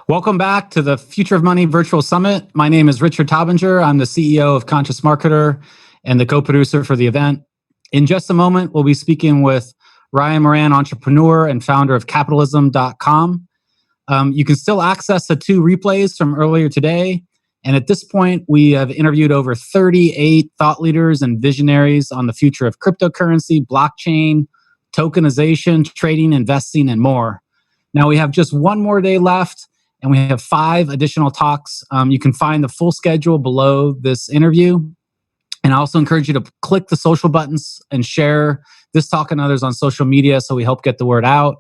Welcome back to the Future of Money Virtual Summit. My name is Richard Taubinger. I'm the CEO of Conscious Marketer and the co-producer for the event. In just a moment, we'll be speaking with Ryan Moran, entrepreneur and founder of capitalism.com. You can still access the two replays from earlier today. And at this point, we have interviewed over 38 thought leaders and visionaries on the future of cryptocurrency, blockchain, tokenization, trading, investing, and more. Now, we have just one more day left, and we have 5 additional talks. You can find the full schedule below this interview. And I also encourage you to click the social buttons and share this talk and others on social media so we help get the word out.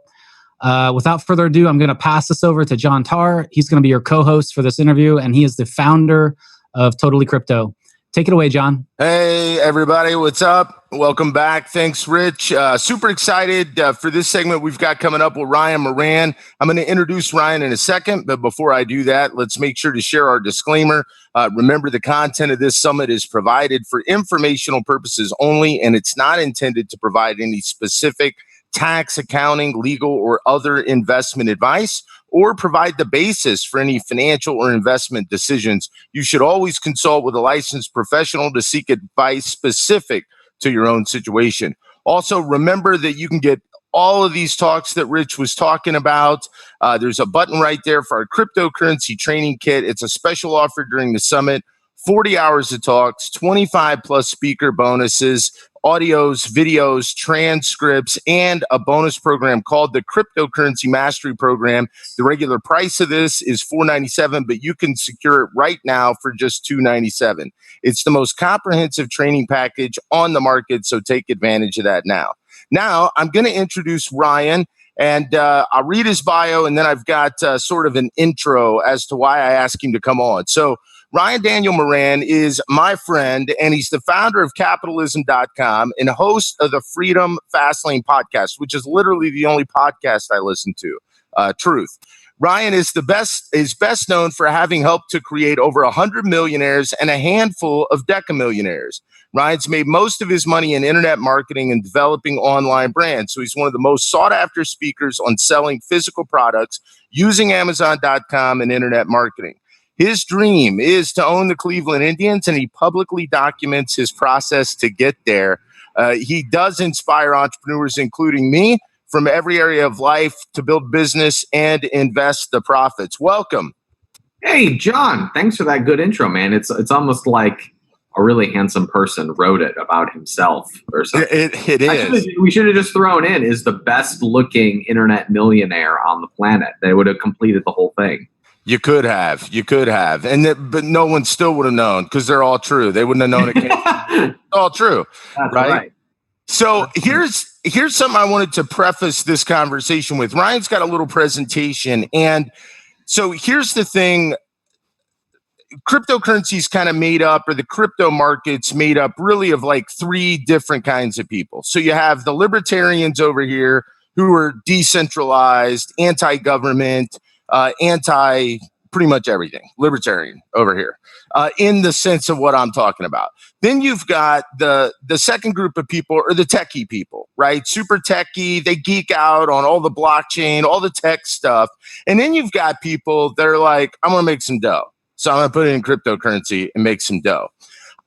Without further ado, I'm going to pass this over to John Tarr. He's going to be your co-host for this interview, and he is the founder of Totally Crypto. Take it away, John. Hey, everybody. What's up? Welcome back. Thanks, Rich. Super excited for this segment we've got coming up with Ryan Moran. I'm going to introduce Ryan in a second, but before I do that, let's make sure to share our disclaimer. Remember, the content of this summit is provided for informational purposes only, and it's not intended to provide any specific tax, accounting, legal, or other investment advice, or provide the basis for any financial or investment decisions. You should always consult with a licensed professional to seek advice specific to your own situation. Also, remember that you can get all of these talks that Rich was talking about. There's a button right there for our cryptocurrency training kit. It's a special offer during the summit. 40 hours of talks, 25 plus speaker bonuses, audios, videos, transcripts, and a bonus program called the Cryptocurrency Mastery Program. The regular price of this is $497, but you can secure it right now for just $297. It's the most comprehensive training package on the market, so take advantage of that now. Now, I'm going to introduce Ryan, and I'll read his bio, and then I've got sort of an intro as to why I asked him to come on. So, Ryan Daniel Moran is my friend, and he's the founder of capitalism.com and host of the Freedom Fastlane podcast, which is literally the only podcast I listen to. Truth. Ryan is best known for having helped to create over 100 millionaires and a handful of decamillionaires. Ryan's made most of his money in internet marketing and developing online brands. So he's one of the most sought after speakers on selling physical products using Amazon.com and internet marketing. His dream is to own the Cleveland Indians, and he publicly documents his process to get there. He does inspire entrepreneurs, including me, from every area of life to build business and invest the profits. Welcome. Hey, John. Thanks for that good intro, man. It's almost like a really handsome person wrote it about himself or something. It is. We should have just thrown in is the best looking internet millionaire on the planet. They would have completed the whole thing. You could have, but no one still would have known because they're all true. They wouldn't have known it. It's all true, That's right? So here's something I wanted to preface this conversation with. Ryan's got a little presentation, and so here's the thing: cryptocurrency is kind of made up, or the crypto market's made up, really of like 3 different kinds of people. So you have the libertarians over here who are decentralized, anti-government. Anti pretty much everything, libertarian over here, in the sense of what I'm talking about. Then you've got the second group of people are the techie people, right? Super techie, they geek out on all the blockchain, all the tech stuff. And then you've got people that are like, I'm going to make some dough. So I'm going to put it in cryptocurrency and make some dough.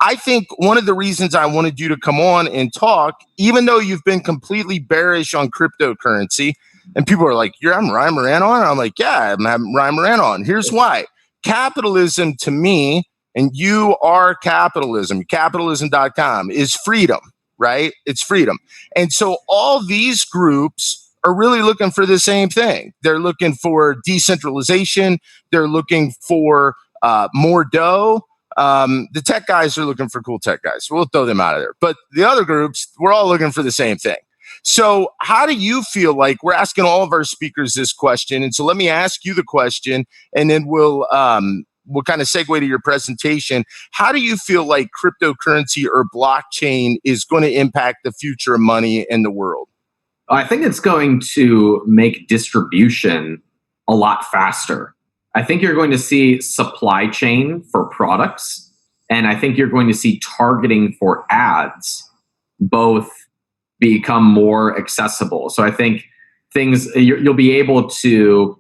I think one of the reasons I wanted you to come on and talk, even though you've been completely bearish on cryptocurrency, and people are like, you're having Ryan Moran on? I'm like, yeah, I'm having Ryan Moran on. Here's why. Capitalism to me, and you are capitalism, capitalism.com, is freedom, right? It's freedom. And so all these groups are really looking for the same thing. They're looking for decentralization. They're looking for more dough. The tech guys are looking for cool tech guys. We'll throw them out of there. But the other groups, we're all looking for the same thing. So how do you feel like, we're asking all of our speakers this question, and so let me ask you the question, and then we'll kind of segue to your presentation. How do you feel like cryptocurrency or blockchain is going to impact the future of money in the world? I think it's going to make distribution a lot faster. I think you're going to see supply chain for products, and I think you're going to see targeting for ads both become more accessible. So I think you'll be able to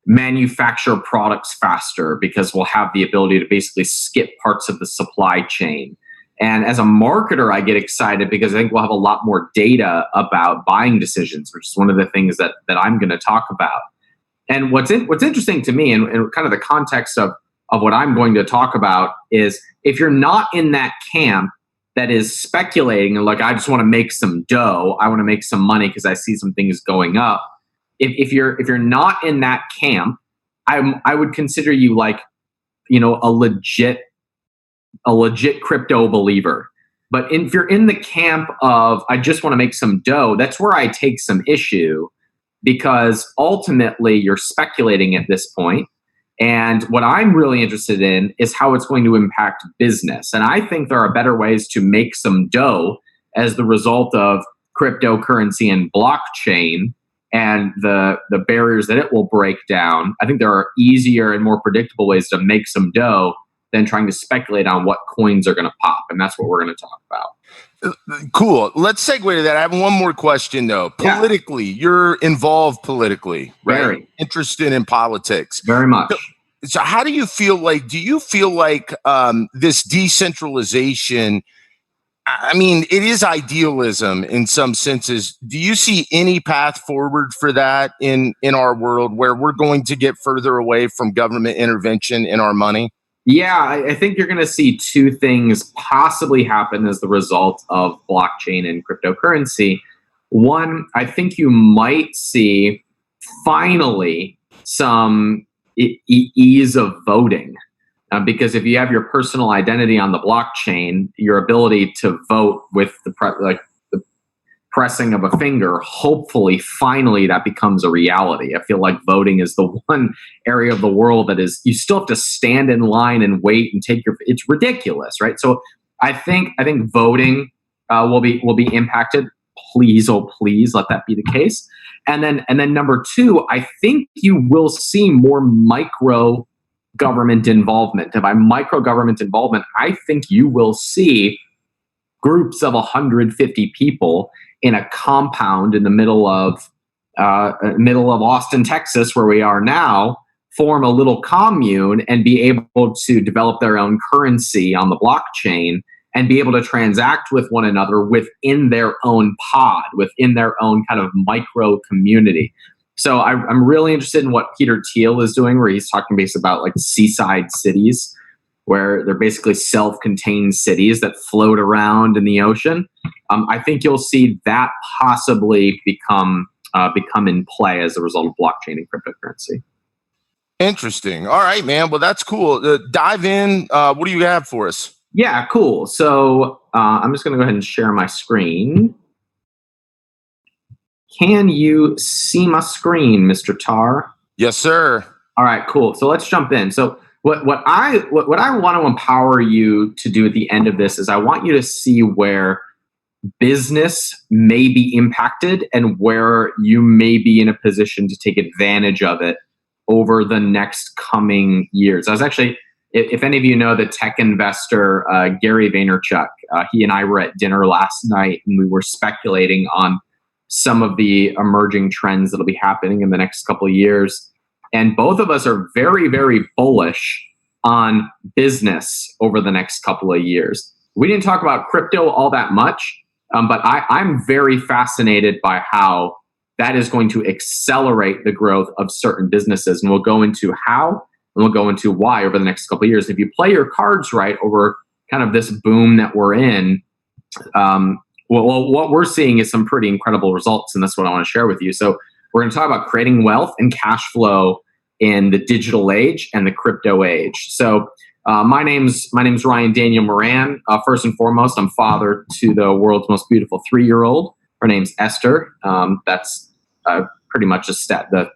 manufacture products faster because we'll have the ability to basically skip parts of the supply chain. And as a marketer, I get excited because I think we'll have a lot more data about buying decisions, which is one of the things that I'm going to talk about. And what's interesting to me, and kind of the context of what I'm going to talk about, is if you're not in that camp that is speculating and like, I just want to make some dough, I want to make some money because I see some things going up. If you're not in that camp, I would consider you like, a legit crypto believer. But if you're in the camp of I just want to make some dough, that's where I take some issue, because ultimately you're speculating at this point. And what I'm really interested in is how it's going to impact business. And I think there are better ways to make some dough as the result of cryptocurrency and blockchain and the barriers that it will break down. I think there are easier and more predictable ways to make some dough than trying to speculate on what coins are going to pop. And that's what we're going to talk about. Cool. Let's segue to that. I have one more question, though. Politically, you're involved politically, right? Very. Interested in politics. Very much. So how do you feel like, this decentralization, I mean, it is idealism in some senses. Do you see any path forward for that in our world where we're going to get further away from government intervention in our money? Yeah, I think you're going to see two things possibly happen as the result of blockchain and cryptocurrency. One, I think you might see finally some ease of voting. Because if you have your personal identity on the blockchain, your ability to vote with the pressing of a finger, hopefully, finally, that becomes a reality. I feel like voting is the one area of the world that is, you still have to stand in line and wait and it's ridiculous, right? So I think voting will be impacted. Please, oh please, let that be the case. And then number two, I think you will see more micro government involvement. And by micro government involvement, I think you will see groups of 150 people in a compound in the middle of Austin, Texas, where we are now, form a little commune and be able to develop their own currency on the blockchain and be able to transact with one another within their own pod, within their own kind of micro community. So I'm really interested in what Peter Thiel is doing, where he's talking basically about like seaside cities, where they're basically self-contained cities that float around in the ocean. I think you'll see that possibly become in play as a result of blockchain and cryptocurrency. Interesting. All right, man. Well, that's cool. Dive in. What do you have for us? Yeah, cool. So I'm just going to go ahead and share my screen. Can you see my screen, Mr. Tar? Yes, sir. All right, cool. So let's jump in. So what I want to empower you to do at the end of this is I want you to see where business may be impacted and where you may be in a position to take advantage of it over the next coming years. I was actually, if any of you know the tech investor Gary Vaynerchuk, he and I were at dinner last night and we were speculating on some of the emerging trends that'll be happening in the next couple of years. And both of us are very, very bullish on business over the next couple of years. We didn't talk about crypto all that much, but I'm very fascinated by how that is going to accelerate the growth of certain businesses. And we'll go into how and we'll go into why over the next couple of years. If you play your cards right over kind of this boom that we're in, well, what we're seeing is some pretty incredible results, and that's what I want to share with you. So we're going to talk about creating wealth and cash flow in the digital age and the crypto age. So my name's Ryan Daniel Moran. First and foremost, I'm father to the world's most beautiful 3-year-old. Her name's Esther. That's pretty much the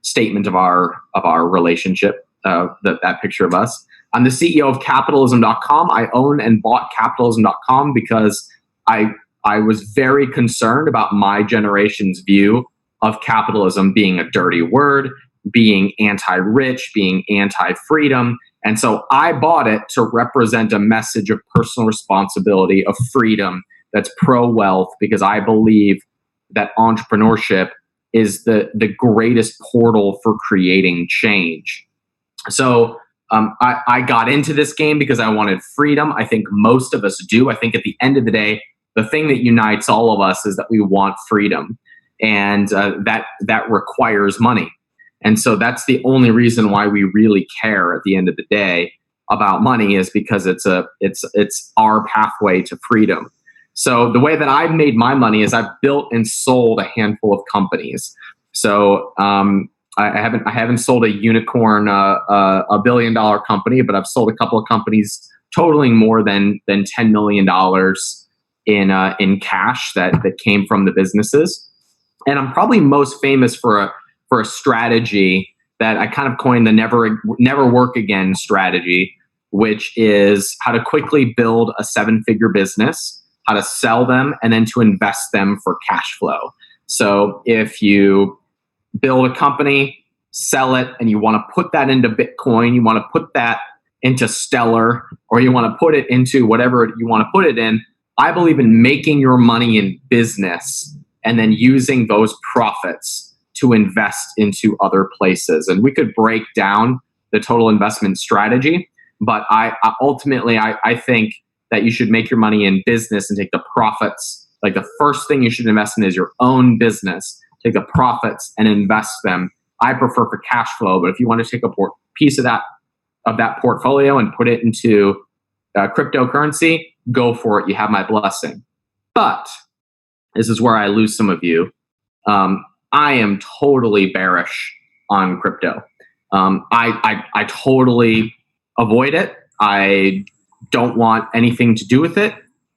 statement of our relationship. That picture of us. I'm the CEO of Capitalism.com. I own and bought Capitalism.com because I was very concerned about my generation's view of capitalism being a dirty word, being anti-rich, being anti-freedom. And so I bought it to represent a message of personal responsibility, of freedom, that's pro-wealth, because I believe that entrepreneurship is the greatest portal for creating change. So I got into this game because I wanted freedom. I think most of us do. I think at the end of the day, the thing that unites all of us is that we want freedom, and that requires money. And so that's the only reason why we really care at the end of the day about money, is because it's our pathway to freedom. So the way that I've made my money is I've built and sold a handful of companies. So I haven't sold a unicorn, a $1 billion company, but I've sold a couple of companies totaling more than $10 million in cash that came from the businesses. And I'm probably most famous for a strategy that I kind of coined the never work again strategy, which is how to quickly build a 7-figure business, how to sell them, and then to invest them for cash flow. So if you build a company, sell it, and you want to put that into Bitcoin, you want to put that into Stellar, or you want to put it into whatever you want to put it in, I believe in making your money in business and then using those profits to invest into other places. And we could break down the total investment strategy, but I ultimately think that you should make your money in business and take the profits. Like, the first thing you should invest in is your own business. Take the profits and invest them. I prefer for cash flow, but if you want to take a piece of that portfolio and put it into cryptocurrency, go for it. You have my blessing. But this is where I lose some of you. I am totally bearish on crypto. I totally avoid it. I don't want anything to do with it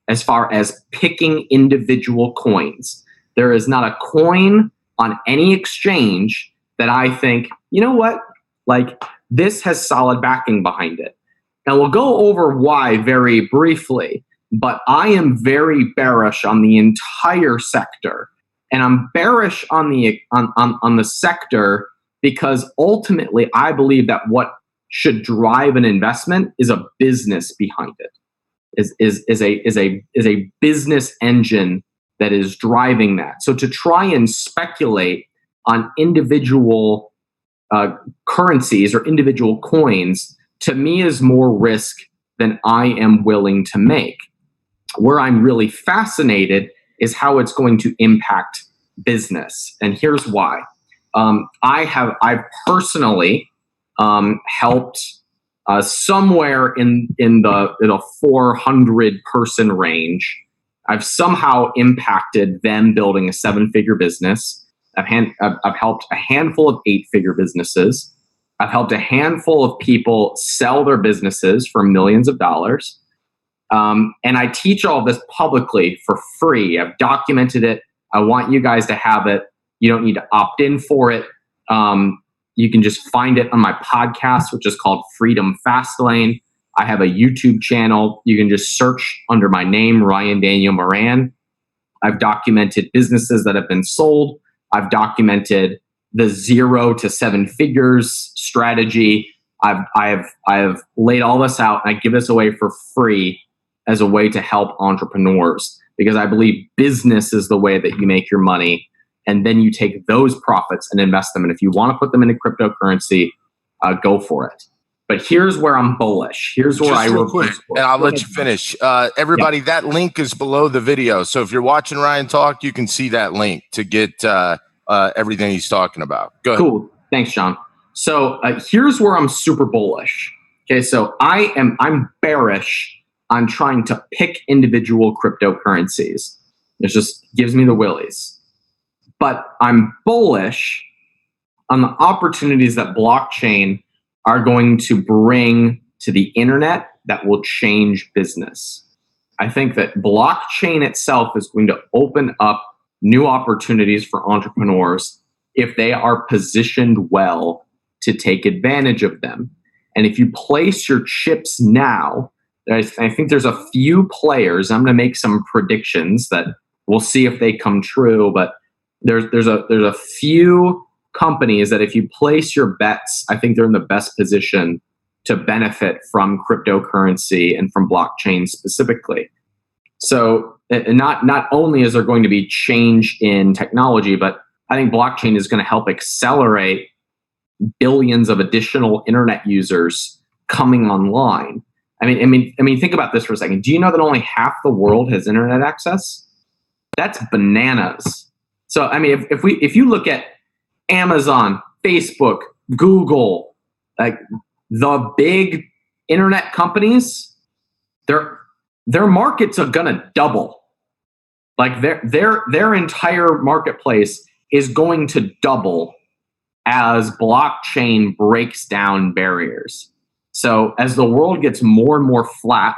as far as picking individual coins. There is not a coin on any exchange that I think, you know what, like, this has solid backing behind it. And we'll go over why very briefly, but I am very bearish on the entire sector. And I'm bearish on the sector because ultimately I believe that what should drive an investment is a business behind it, is a business engine that is driving that. So to try and speculate on individual currencies or individual coins, to me, is more risk than I am willing to make. Where I'm really fascinated is how it's going to impact business. And here's why. I've personally helped somewhere in the 400 person range. I've somehow impacted them building a 7-figure business. I've helped a handful of 8-figure businesses. I've helped a handful of people sell their businesses for millions of dollars. And I teach all this publicly for free. I've documented it. I want you guys to have it. You don't need to opt in for it. You can just find it on my podcast, which is called Freedom Fastlane. I have a YouTube channel. You can just search under my name, Ryan Daniel Moran. I've documented businesses that have been sold. I've documented the 0 to 7 figures strategy. I have laid all this out, and I give this away for free as a way to help entrepreneurs, because I believe business is the way that you make your money. And then you take those profits and invest them. And if you want to put them into cryptocurrency, go for it. But here's where I'm bullish. Here's where Just real quick, and I'll let you finish. Everybody, that link is below the video. So if you're watching Ryan talk, you can see that link to get everything he's talking about. Go ahead. Cool. Thanks, John. So here's where I'm super bullish. Okay, so I'm bearish on trying to pick individual cryptocurrencies. It just gives me the willies. But I'm bullish on the opportunities that blockchain are going to bring to the internet that will change business. I think that blockchain itself is going to open up new opportunities for entrepreneurs if they are positioned well to take advantage of them. And if you place your chips now, I think there's a few players. I'm going to make some predictions that we'll see if they come true, but there's a few companies that if you place your bets, I think they're in the best position to benefit from cryptocurrency and from blockchain specifically. So not only is there going to be change in technology, but I think blockchain is going to help accelerate billions of additional internet users coming online. I mean, think about this for a second. Do you know that only half the world has internet access? That's bananas. So, I mean, if you look at Amazon, Facebook, Google, like the big internet companies, their markets are gonna double. Like their entire marketplace is going to double as blockchain breaks down barriers. So as the world gets more and more flat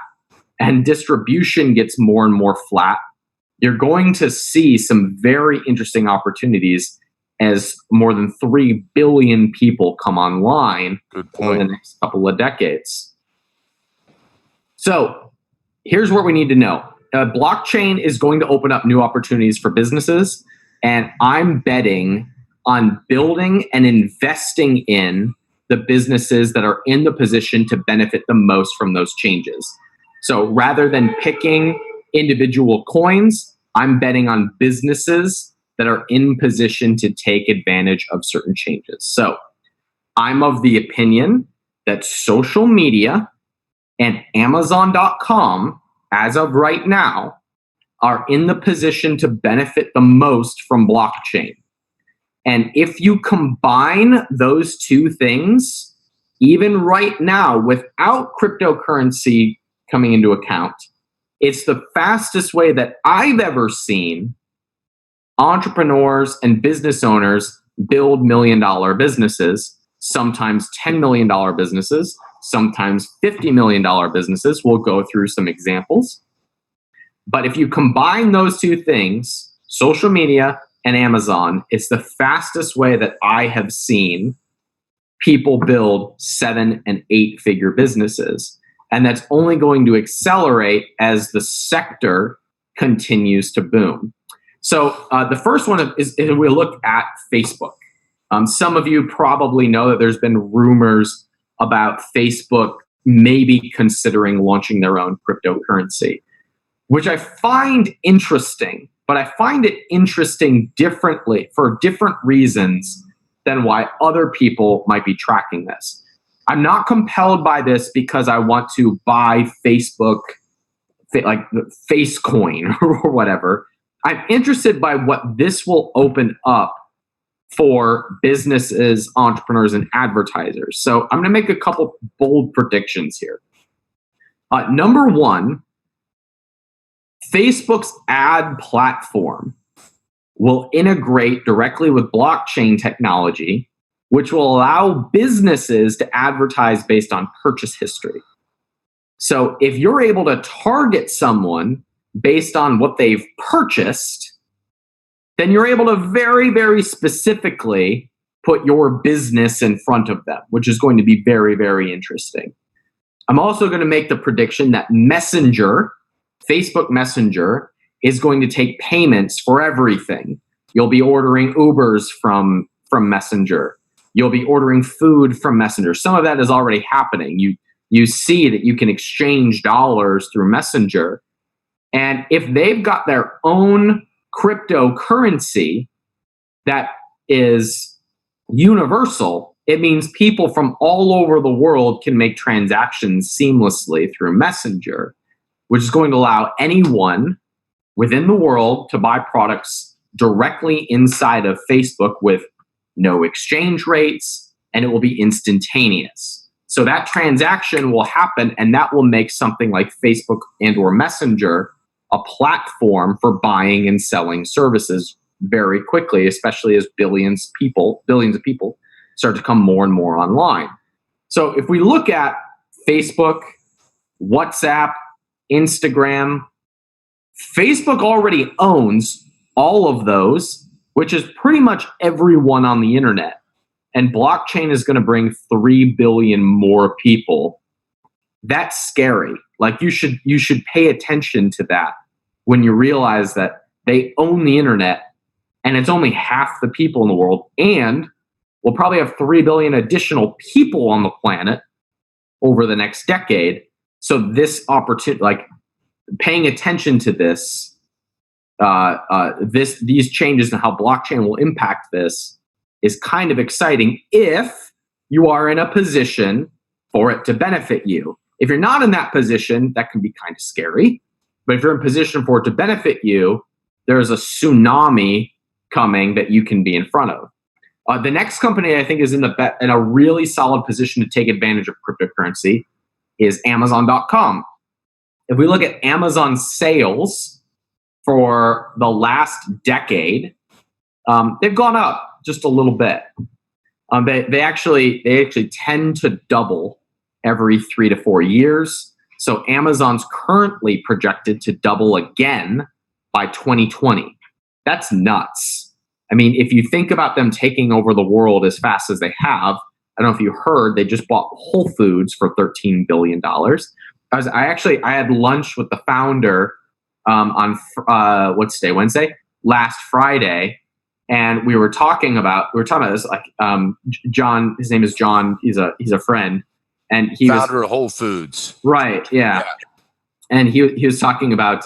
and distribution gets more and more flat, you're going to see some very interesting opportunities as more than 3 billion people come online over the next couple of decades. So here's what we need to know. Blockchain is going to open up new opportunities for businesses, and I'm betting on building and investing in the businesses that are in the position to benefit the most from those changes. So rather than picking individual coins, I'm betting on businesses that are in position to take advantage of certain changes. So I'm of the opinion that social media and Amazon.com, as of right now, are in the position to benefit the most from blockchain. And if you combine those two things, even right now, without cryptocurrency coming into account, it's the fastest way that I've ever seen entrepreneurs and business owners build $1 million businesses, sometimes $10 million businesses, sometimes $50 million businesses. We'll go through some examples. But if you combine those two things, social media and Amazon, it's the fastest way that I have seen people build 7- and 8-figure businesses. And that's only going to accelerate as the sector continues to boom. So the first one is we look at Facebook. Some of you probably know that there's been rumors about Facebook maybe considering launching their own cryptocurrency, which I find interesting, but I find it interesting differently for different reasons than why other people might be tracking this. I'm not compelled by this because I want to buy Facebook, like Facecoin or whatever. I'm interested by what this will open up for businesses, entrepreneurs, and advertisers. So I'm going to make a couple bold predictions here. Number one, Facebook's ad platform will integrate directly with blockchain technology, which will allow businesses to advertise based on purchase history. So if you're able to target someone based on what they've purchased, then you're able to very, very specifically put your business in front of them, which is going to be very, very interesting. I'm also going to make the prediction that Messenger, Facebook Messenger, is going to take payments for everything. You'll be ordering Ubers from Messenger. You'll be ordering food from Messenger. Some of that is already happening. You see that you can exchange dollars through Messenger. And if they've got their own cryptocurrency that is universal, it means people from all over the world can make transactions seamlessly through Messenger, which is going to allow anyone within the world to buy products directly inside of Facebook with no exchange rates, and it will be instantaneous. So that transaction will happen, and that will make something like Facebook and or Messenger a platform for buying and selling services very quickly, especially as billions of people start to come more and more online. So if we look at Facebook, WhatsApp, Instagram, Facebook already owns all of those, which is pretty much everyone on the internet. And blockchain is going to bring 3 billion more people. That's scary. Like you should pay attention to that when you realize that they own the internet and it's only half the people in the world, and we'll probably have 3 billion additional people on the planet over the next decade. So this opportunity, like paying attention to this these changes and how blockchain will impact this is kind of exciting if you are in a position for it to benefit you. If you're not in that position, that can be kind of scary. But if you're in position for it to benefit you, there's a tsunami coming that you can be in front of. The next company I think is in a really solid position to take advantage of cryptocurrency is Amazon.com. If we look at Amazon sales for the last decade, they've gone up just a little bit. They actually tend to double every 3 to 4 years. So Amazon's currently projected to double again by 2020. That's nuts. I mean, if you think about them taking over the world as fast as they have, I don't know if you heard, they just bought Whole Foods for $13 billion. I had lunch with the founder on what's today, Wednesday? Last Friday. And we were talking about this, like John, his name is John, he's a friend. And he founder of Whole Foods. Right, yeah. And he was talking about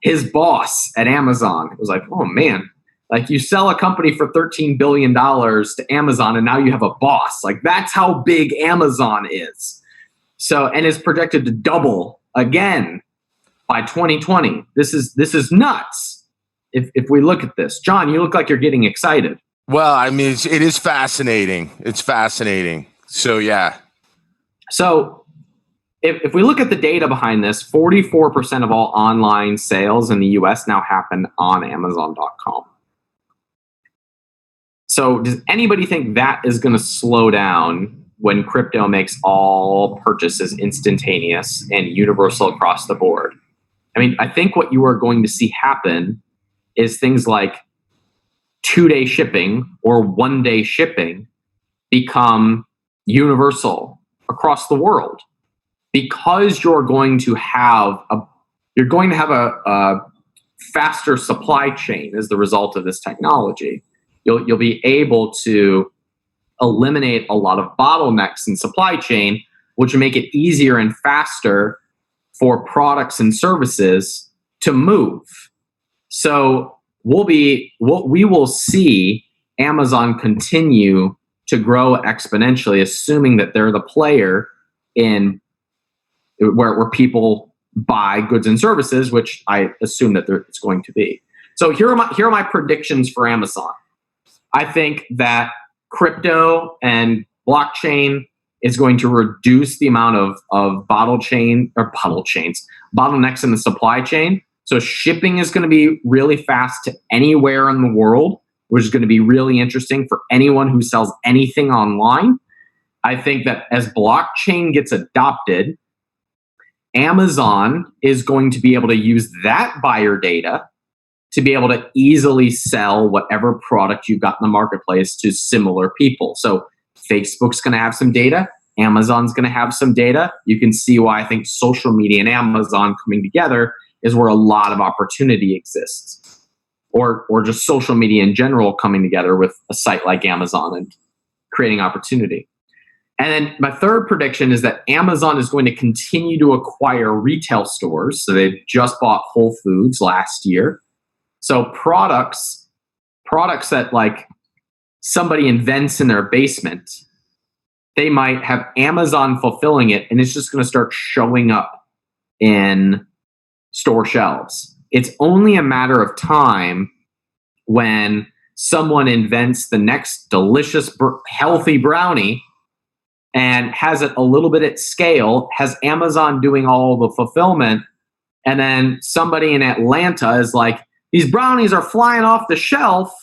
his boss at Amazon. It was like, oh man, like you sell a company for $13 billion to Amazon and now you have a boss. Like that's how big Amazon is. So, and it's projected to double again by 2020. This is nuts. If we look at this, John, you look like you're getting excited. Well, I mean, it is fascinating. It's fascinating. So, yeah. So if we look at the data behind this, 44% of all online sales in the US now happen on Amazon.com. So does anybody think that is going to slow down when crypto makes all purchases instantaneous and universal across the board? I mean, I think what you are going to see happen is things like 2-day shipping or 1-day shipping become universal across the world because you're going to have a faster supply chain as the result of this technology. You'll be able to eliminate a lot of bottlenecks in supply chain, which will make it easier and faster for products and services to move. So we will see Amazon continue to grow exponentially, assuming that they're the player in where people buy goods and services, which I assume that it's going to be. So here are my predictions for Amazon. I think that crypto and blockchain is going to reduce the amount of bottlenecks in the supply chain. So shipping is going to be really fast to anywhere in the world, which is going to be really interesting for anyone who sells anything online. I think that as blockchain gets adopted, Amazon is going to be able to use that buyer data to be able to easily sell whatever product you've got in the marketplace to similar people. So Facebook's going to have some data. Amazon's going to have some data. You can see why I think social media and Amazon coming together is where a lot of opportunity exists. Or just social media in general coming together with a site like Amazon and creating opportunity. And then my third prediction is that Amazon is going to continue to acquire retail stores. So they've just bought Whole Foods last year. So products that like somebody invents in their basement, they might have Amazon fulfilling it, and it's just going to start showing up in store shelves. It's only a matter of time when someone invents the next delicious, healthy brownie and has it a little bit at scale, has Amazon doing all the fulfillment, and then somebody in Atlanta is like, these brownies are flying off the shelf,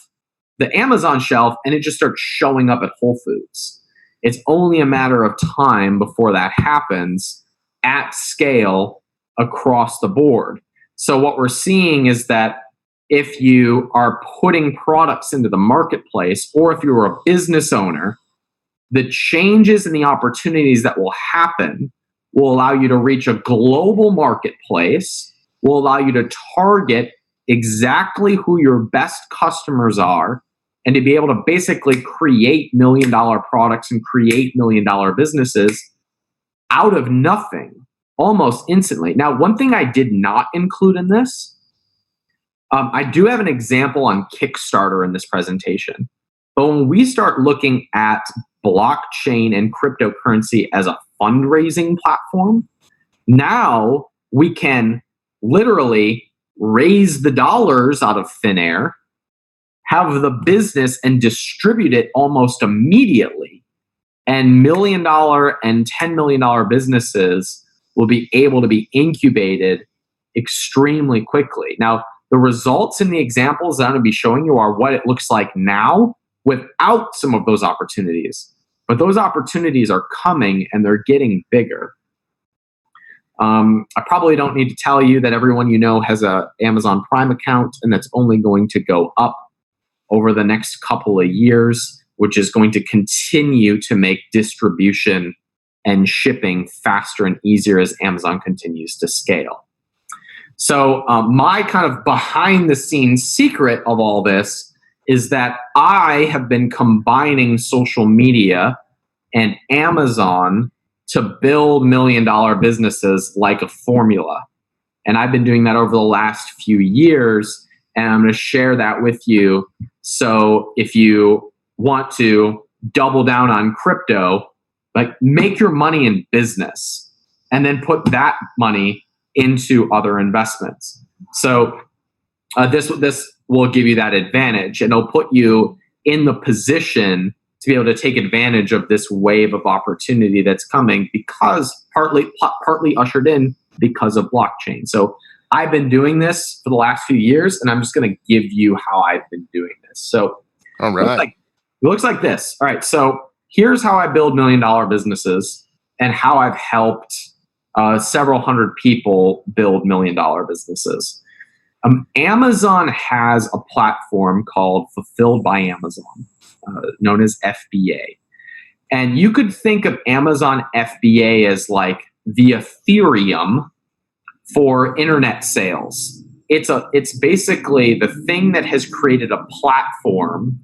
the Amazon shelf, and it just starts showing up at Whole Foods. It's only a matter of time before that happens at scale across the board. So what we're seeing is that if you are putting products into the marketplace, or if you're a business owner, the changes and the opportunities that will happen will allow you to reach a global marketplace, will allow you to target exactly who your best customers are, and to be able to basically create $1 million products and create $1 million businesses out of nothing almost instantly. Now, one thing I did not include in this, I do have an example on Kickstarter in this presentation. But when we start looking at blockchain and cryptocurrency as a fundraising platform, now we can literally raise the dollars out of thin air, have the business and distribute it almost immediately. And $1 million and $10 million businesses will be able to be incubated extremely quickly. Now, the results in the examples that I'm going to be showing you are what it looks like now without some of those opportunities. But those opportunities are coming and they're getting bigger. I probably don't need to tell you that everyone you know has an Amazon Prime account, and that's only going to go up over the next couple of years, which is going to continue to make distribution and shipping faster and easier as Amazon continues to scale. So my kind of behind the scenes secret of all this is that I have been combining social media and Amazon to build $1 million businesses like a formula. And I've been doing that over the last few years, and I'm going to share that with you. So if you want to double down on crypto, like make your money in business and then put that money into other investments. So this will give you that advantage, and it'll put you in the position to be able to take advantage of this wave of opportunity that's coming, because partly ushered in because of blockchain. So I've been doing this for the last few years, and I'm just going to give you how I've been doing this. So all right, it looks like this. All right, so here's how I build $1 million businesses and how I've helped several hundred people build $1 million businesses. Amazon has a platform called Fulfilled by Amazon, known as FBA. And you could think of Amazon FBA as like the Ethereum for internet sales. It's basically the thing that has created a platform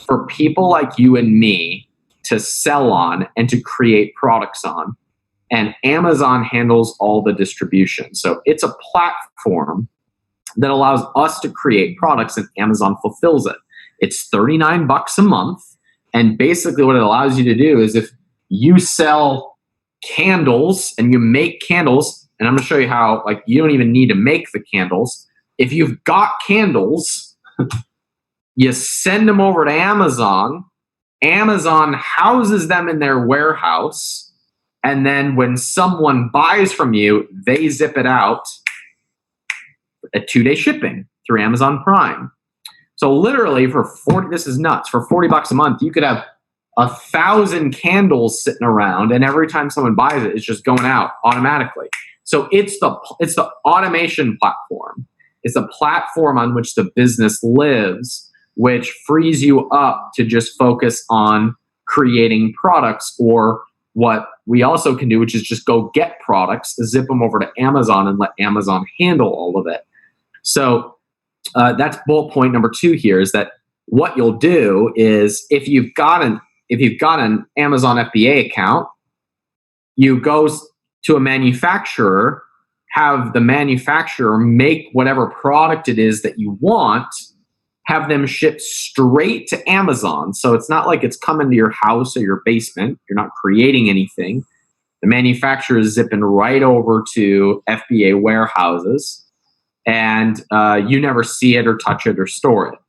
for people like you and me to sell on and to create products on. And Amazon handles all the distribution. So it's a platform that allows us to create products, and Amazon fulfills it. It's $39 a month. And basically what it allows you to do is, if you sell candles and you make candles, and I'm going to show you how, like, you don't even need to make the candles. If you've got candles, you send them over to Amazon. Amazon houses them in their warehouse. And then when someone buys from you, they zip it out at 2-day shipping through Amazon Prime. So literally this is nuts. For $40 a month, you could have 1,000 candles sitting around, and every time someone buys it, it's just going out automatically. So it's the automation platform. It's a platform on which the business lives, which frees you up to just focus on creating products, or what we also can do, which is just go get products, zip them over to Amazon, and let Amazon handle all of it. So that's bullet point number 2 here, is that what you'll do is, if you've got an Amazon FBA account, you go to a manufacturer, have the manufacturer make whatever product it is that you want, have them ship straight to Amazon. So it's not like it's coming to your house or your basement. You're not creating anything. The manufacturer is zipping right over to FBA warehouses, and you never see it or touch it or store it.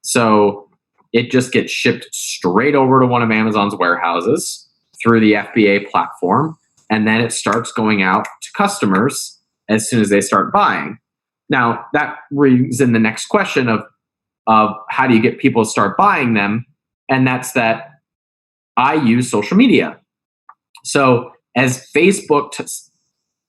So it just gets shipped straight over to one of Amazon's warehouses through the FBA platform, and then it starts going out to customers as soon as they start buying. Now, that brings in the next question of how do you get people to start buying them? And that's that I use social media. So as Facebook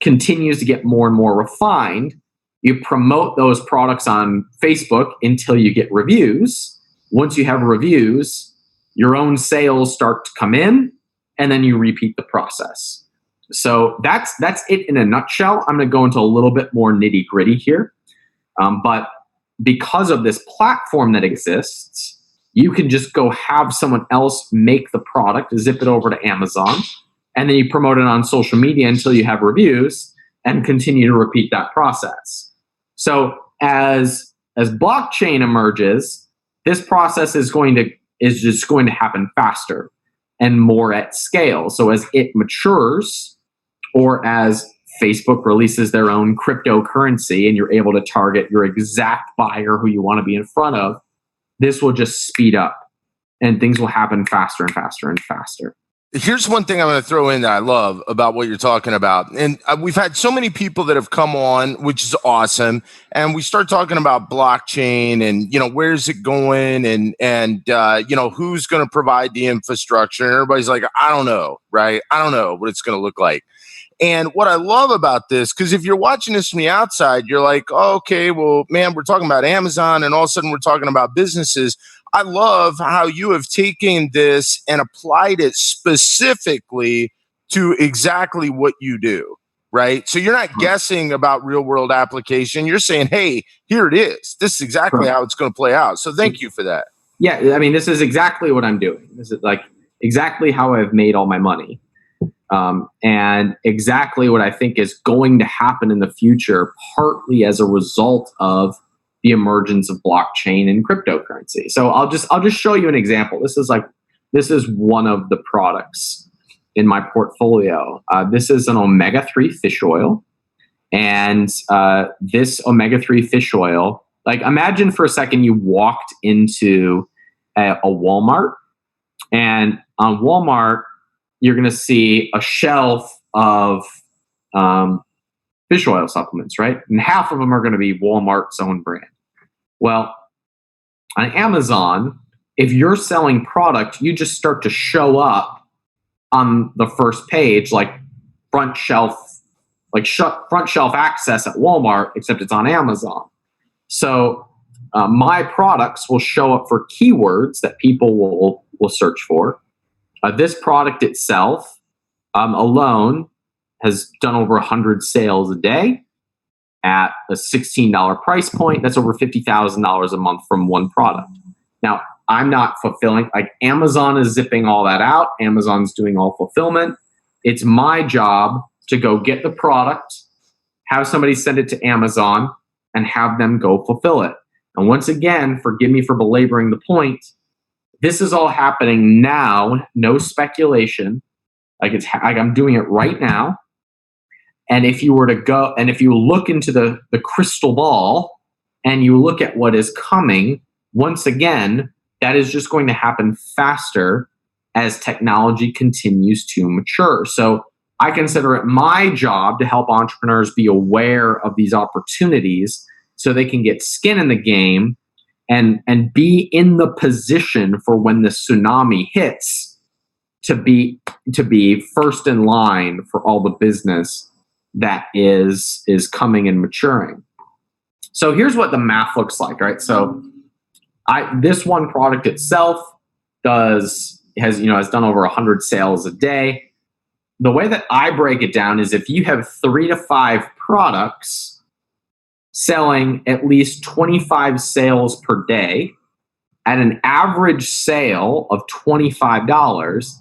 continues to get more and more refined, you promote those products on Facebook until you get reviews. Once you have reviews, your own sales start to come in, and then you repeat the process. So that's it in a nutshell. I'm going to go into a little bit more nitty gritty here. But because of this platform that exists, you can just go have someone else make the product, zip it over to Amazon, and then you promote it on social media until you have reviews, and continue to repeat that process. So as as blockchain emerges, this process is just going to happen faster and more at scale. So as it matures, or as Facebook releases their own cryptocurrency and you're able to target your exact buyer who you want to be in front of, this will just speed up and things will happen faster and faster and faster. Here's one thing I'm going to throw in that I love about what you're talking about. And we've had so many people that have come on, which is awesome. And we start talking about blockchain and, where's it going and who's going to provide the infrastructure. And everybody's like, I don't know, right? I don't know what it's going to look like. And what I love about this, because if you're watching this from the outside, you're like, oh, okay, well, man, we're talking about Amazon and all of a sudden we're talking about businesses. I love how you have taken this and applied it specifically to exactly what you do, right? So you're not guessing about real world application. You're saying, hey, here it is. This is exactly how it's going to play out. So thank you for that. Yeah, I mean, this is exactly what I'm doing. This is like exactly how I've made all my money. And exactly what I think is going to happen in the future, partly as a result of the emergence of blockchain and cryptocurrency. So I'll just show you an example. This is one of the products in my portfolio. This is an omega-3 fish oil, and this omega-3 fish oil, like imagine for a second you walked into a Walmart, and on Walmart you're going to see a shelf of fish oil supplements, right? And half of them are going to be Walmart's own brand. Well, on Amazon, if you're selling product, you just start to show up on the first page, like front shelf access at Walmart, except it's on Amazon. So my products will show up for keywords that people will search for. This product itself alone has done over 100 sales a day at a $16 price point. That's over $50,000 a month from one product. Now, I'm not fulfilling, like Amazon is zipping all that out. Amazon's doing all fulfillment. It's my job to go get the product, have somebody send it to Amazon, and have them go fulfill it. And once again, forgive me for belaboring the point, this is all happening now, no speculation. Like I'm doing it right now. And if you were to go, and if you look into the crystal ball and you look at what is coming, once again, that is just going to happen faster as technology continues to mature. So I consider it my job to help entrepreneurs be aware of these opportunities so they can get skin in the game and be in the position for when the tsunami hits to be first in line for all the business that is coming and maturing. So here's what the math looks like, right? So this one product itself has done over 100 sales a day. The way that I break it down is if you have 3 to 5 products selling at least 25 sales per day at an average sale of $25,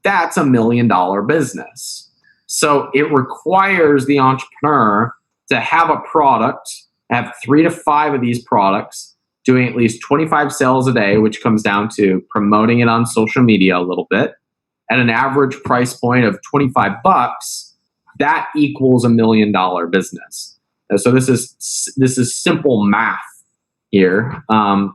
that's $1 million business. So it requires the entrepreneur to have a product, have 3 to 5 of these products, doing at least 25 sales a day, which comes down to promoting it on social media a little bit, at an average price point of $25, that equals $1 million business. So this is simple math here, I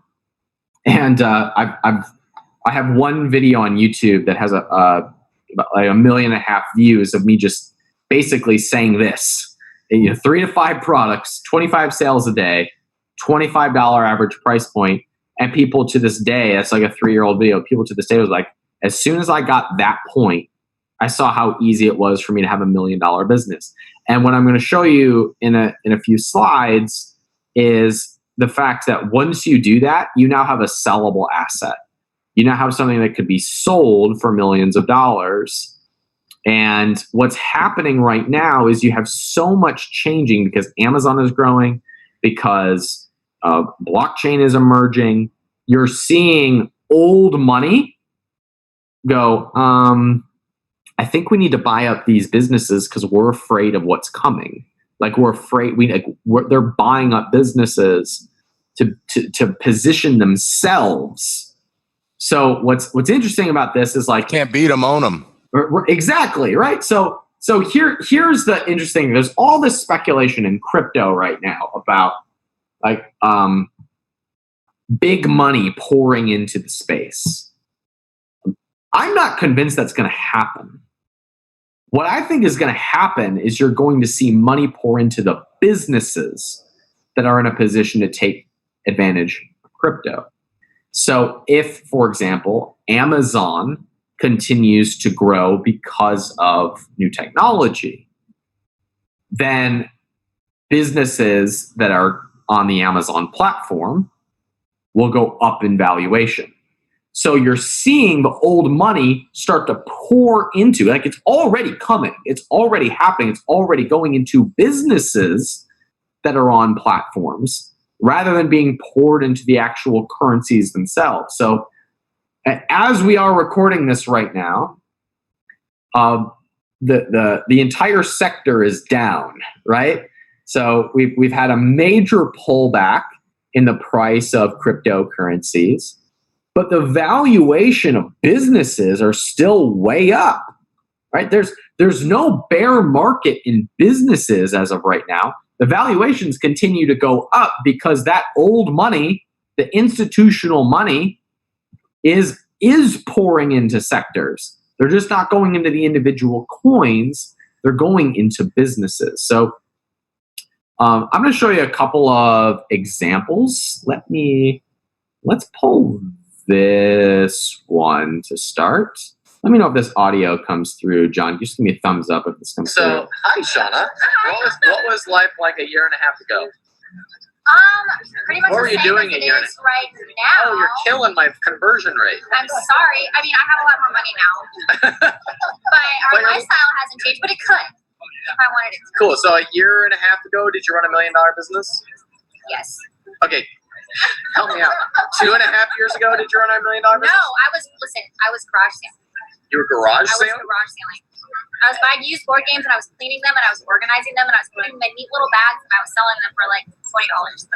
have one video on YouTube that has about 1.5 million views of me just basically saying this: 3 to 5 products, 25 sales a day, $25 average price point, and people to this day, that's like a 3-year-old video. People to this day was like, as soon as I got that point, I saw how easy it was for me to have $1 million business. And what I'm going to show you in a few slides is the fact that once you do that, you now have a sellable asset. You now have something that could be sold for millions of dollars. And what's happening right now is you have so much changing because Amazon is growing, because blockchain is emerging. You're seeing old money go, I think we need to buy up these businesses because we're afraid of what's coming. Like we're afraid they're buying up businesses to position themselves. So what's interesting about this is like Can't beat them, own them. exactly right. So here's the interesting. There's all this speculation in crypto right now about like big money pouring into the space. I'm not convinced that's going to happen. What I think is going to happen is you're going to see money pour into the businesses that are in a position to take advantage of crypto. So if, for example, Amazon continues to grow because of new technology, then businesses that are on the Amazon platform will go up in valuation. So you're seeing the old money start to pour into, like it's already coming, it's already happening, it's already going into businesses that are on platforms rather than being poured into the actual currencies themselves. So as we are recording this right now, the entire sector is down, right? So we've had a major pullback in the price of cryptocurrencies, but the valuation of businesses are still way up, right? There's no bear market in businesses as of right now. The valuations continue to go up because that old money, the institutional money, is pouring into sectors. They're just not going into the individual coins. They're going into businesses. So I'm going to show you a couple of examples. Let's pull this one to start. Let me know if this audio comes through. John, just give me a thumbs up if this comes through. So, hi, Shauna. What was life like a year and a half ago? Pretty much What were the you same doing as a it year? is right now. Oh, you're killing my conversion rate. I'm sorry. I mean, I have a lot more money now. But our lifestyle hasn't changed, but it could if I wanted it to. Cool. So a year and a half ago, did you run $1 million business? Yes. Okay. Help me out. 2.5 years ago, did you run $1 million business? No, I was garage selling. You were garage I was sale? garage selling. I was buying used board games and I was cleaning them and I was organizing them and I was putting them in neat little bags and I was selling them for like $20.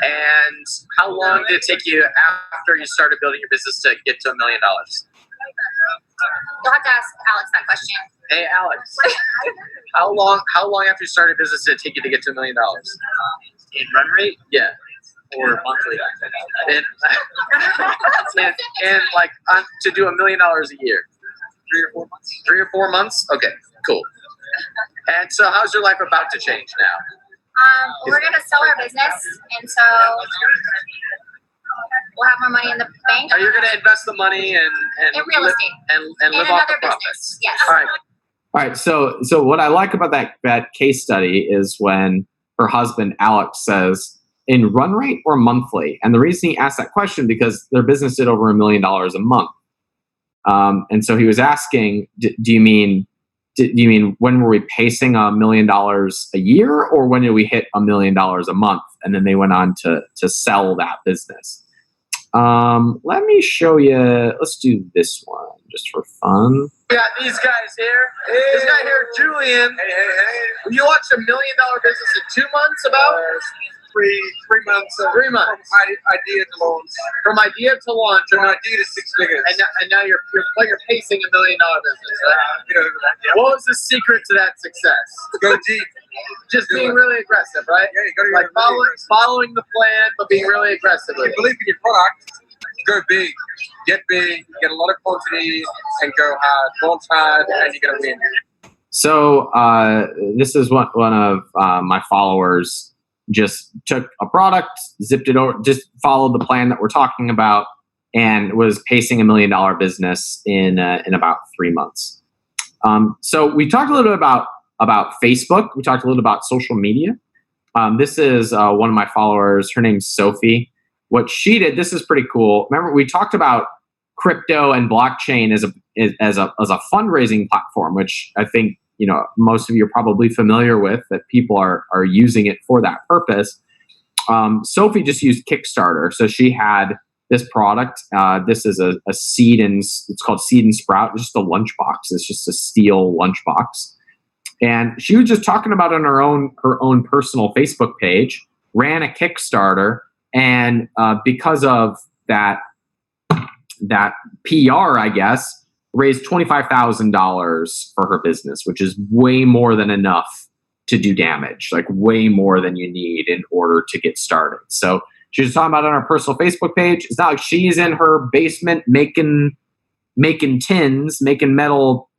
And how long did it take you after you started building your business to get to $1 million? You'll have to ask Alex that question. Hey, Alex. How long after you started business did it take you to get to $1 million? In run rate? Yeah. Or monthly? And like to do $1 million a year? 3 or 4 months. 3 or 4 months? Okay, cool. And so how's your life about to change now? We're going to sell our business, and so we'll have more money in the bank. Are you going to invest the money in real estate and live off the another profits? business? Yes. All right. All right. So what I like about that case study is when her husband Alex says, in run rate or monthly? And the reason he asked that question because their business did over $1 million a month. And so he was asking, do you mean when were we pacing $1 million a year, or when did we hit $1 million a month? And then they went on to sell that business. Let me show you. Let's do this one just for fun. We got these guys here. Hey. This guy here, Julian. Hey. You launched $1 million business in 2 months, about? 3 months. 3 months. From idea to launch. From idea to launch. From idea to 6 figures. And now you're pacing $1 million business, right? Yeah. What was the secret to that success? Go deep. Just being really aggressive, right? Yeah, you got to like following the plan, but being really aggressive. If you believe in your product, go big, get a lot of quantity, and go hard. Launch hard, and you're gonna win. So this is one of my followers just took a product, zipped it over, just followed the plan that we're talking about, and was pacing $1 million business in about 3 months. So we talked a little bit about Facebook. We talked a little about social media. This is one of my followers. Her name's Sophie. What she did, this is pretty cool. Remember, we talked about crypto and blockchain as a fundraising platform, which I think most of you are probably familiar with, that people are using it for that purpose. Sophie just used Kickstarter. So she had this product. This is a seed and it's called Seed and Sprout. It's just a lunchbox. It's just a steel lunchbox. And she was just talking about it on her own personal Facebook page, ran a Kickstarter, And because of that PR, I guess, raised $25,000 for her business, which is way more than enough to do damage, like way more than you need in order to get started. So she was talking about it on her personal Facebook page. It's not like she's in her basement making tins, making metal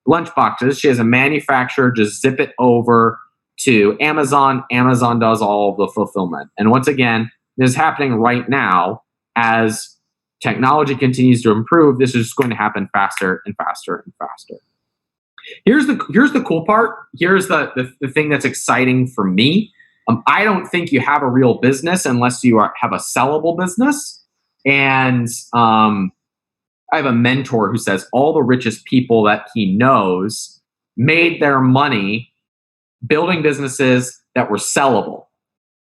lunchboxes. She has a manufacturer just zip it over to Amazon. Amazon does all of the fulfillment. And once again, this is happening right now as technology continues to improve. This is just going to happen faster and faster and faster. Here's the cool part. Here's the thing that's exciting for me. I don't think you have a real business unless you have a sellable business. And I have a mentor who says all the richest people that he knows made their money building businesses that were sellable.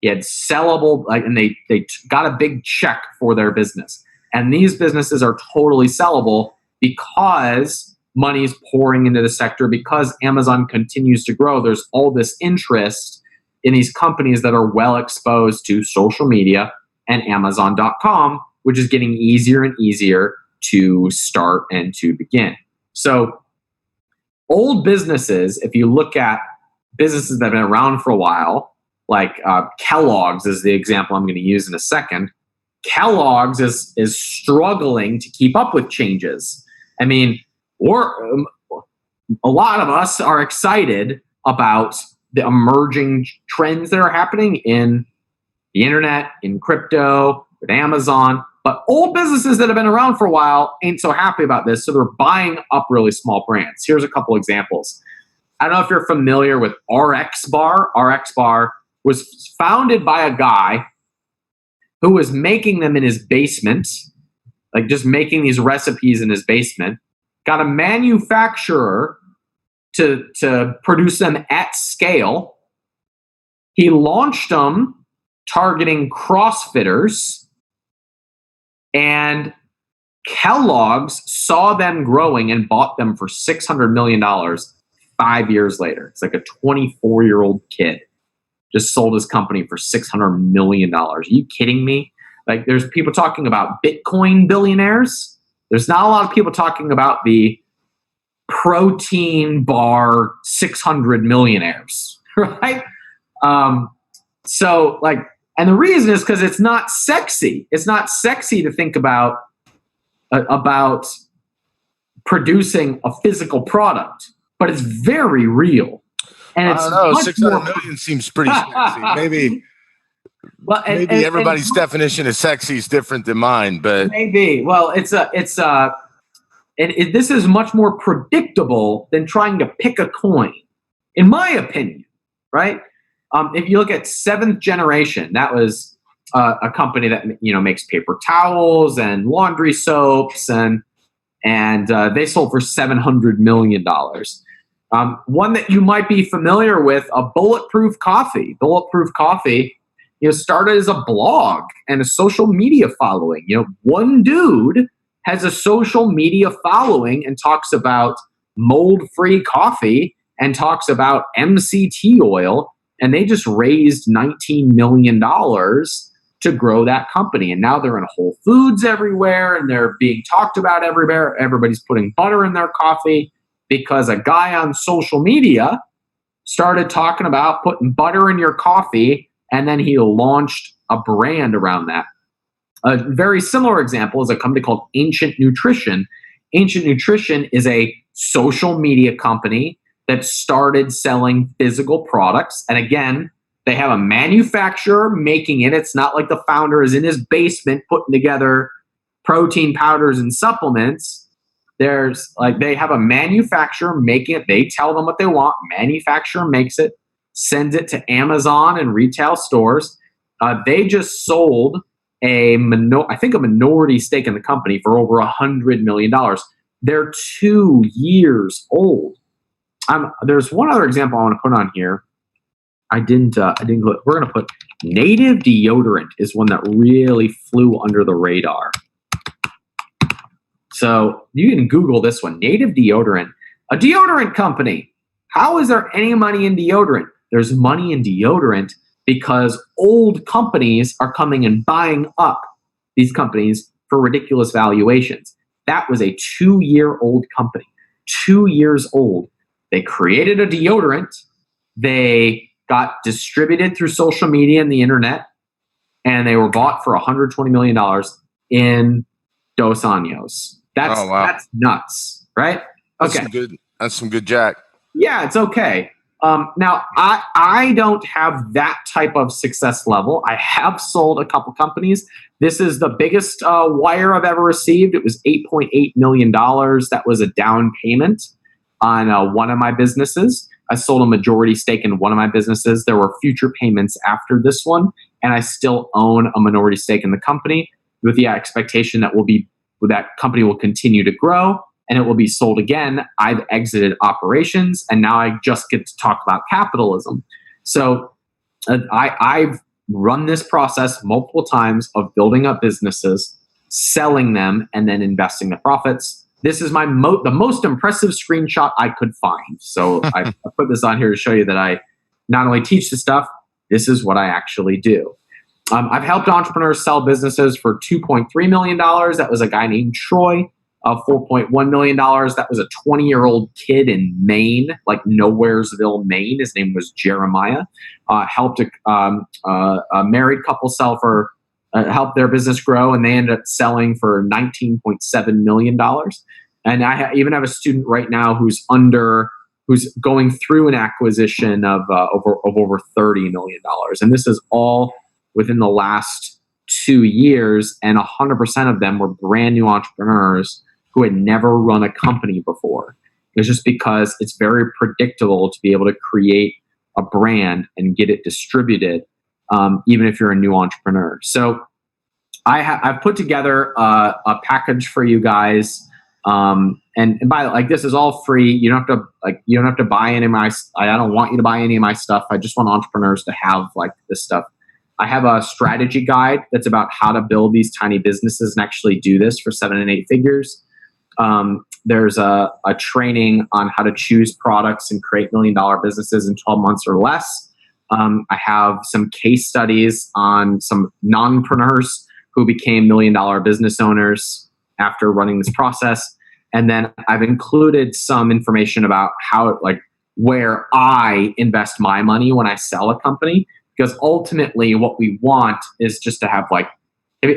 He had sellable, and they got a big check for their business. And these businesses are totally sellable because money is pouring into the sector, because Amazon continues to grow. There's all this interest in these companies that are well exposed to social media and Amazon.com, which is getting easier and easier to start and to begin. So old businesses, if you look at businesses that have been around for a while, like Kellogg's is the example I'm going to use in a second. Kellogg's is struggling to keep up with changes. I mean, a lot of us are excited about the emerging trends that are happening in the internet, in crypto, with Amazon. But old businesses that have been around for a while ain't so happy about this, so they're buying up really small brands. Here's a couple examples. I don't know if you're familiar with RX Bar. RX Bar was founded by a guy who was making them in his basement, like just making these recipes in his basement, got a manufacturer to produce them at scale. He launched them targeting CrossFitters, and Kellogg's saw them growing and bought them for $600 million 5 years later. It's like a 24-year-old kid just sold his company for $600 million. Are you kidding me? Like, there's people talking about Bitcoin billionaires. There's not a lot of people talking about the protein bar 600 millionaires, right? So, like, and the reason is because it's not sexy. It's not sexy to think about producing a physical product, but it's very real. And it's I don't know. 600 million seems pretty sexy. Maybe everybody's definition of sexy is different than mine, but maybe. Well, this is much more predictable than trying to pick a coin, in my opinion. Right? If you look at Seventh Generation, that was a company that makes paper towels and laundry soaps, and they sold for $700 million. One that you might be familiar with, a Bulletproof Coffee. Bulletproof Coffee, started as a blog and a social media following. One dude has a social media following and talks about mold-free coffee and talks about MCT oil, and they just raised $19 million to grow that company. And now they're in Whole Foods everywhere, and they're being talked about everywhere. Everybody's putting butter in their coffee, because a guy on social media started talking about putting butter in your coffee, and then he launched a brand around that. A very similar example is a company called Ancient Nutrition. Ancient Nutrition is a social media company that started selling physical products. And again, they have a manufacturer making it. It's not like the founder is in his basement putting together protein powders and supplements. They have a manufacturer making it. They tell them what they want. Manufacturer makes it, sends it to Amazon and retail stores. They just sold a minority stake in the company for over $100 million. They're 2 years old. There's one other example I want to put on here. I didn't. We're going to put Native Deodorant is one that really flew under the radar. So you can Google this one, Native Deodorant, a deodorant company. How is there any money in deodorant? There's money in deodorant because old companies are coming and buying up these companies for ridiculous valuations. That was a 2-year-old company, 2 years old. They created a deodorant. They got distributed through social media and the internet, and they were bought for $120 million in 2 años. That's nuts, right? Okay. That's some good jack. Yeah, it's okay. Now, I don't have that type of success level. I have sold a couple companies. This is the biggest wire I've ever received. It was $8.8 million. That was a down payment on one of my businesses. I sold a majority stake in one of my businesses. There were future payments after this one, and I still own a minority stake in the company with the expectation that that company will continue to grow and it will be sold again. I've exited operations, and now I just get to talk about capitalism. So I've run this process multiple times of building up businesses, selling them, and then investing the profits. This is my the most impressive screenshot I could find. So I put this on here to show you that I not only teach the stuff, this is what I actually do. I've helped entrepreneurs sell businesses for $2.3 million. That was a guy named Troy. $4.1 million. That was a 20-year-old kid in Maine, like Nowheresville, Maine. His name was Jeremiah. Helped a married couple sell for, helped their business grow, and they ended up selling for $19.7 million. And I even have a student right now who's going through an acquisition of over $30 million. And this is all within the last 2 years, and 100% of them were brand new entrepreneurs who had never run a company before. It's just because it's very predictable to be able to create a brand and get it distributed, even if you're a new entrepreneur. So I've put together a package for you guys, and by this is all free. You don't have to buy any of my. I don't want you to buy any of my stuff. I just want entrepreneurs to have this stuff. I have a strategy guide that's about how to build these tiny businesses and actually do this for 7 and 8 figures. There's a training on how to choose products and create $1 million businesses in 12 months or less. I have some case studies on some non-preneurs who became $1 million business owners after running this process. And then I've included some information about how, where I invest my money when I sell a company. Because ultimately what we want is just to have have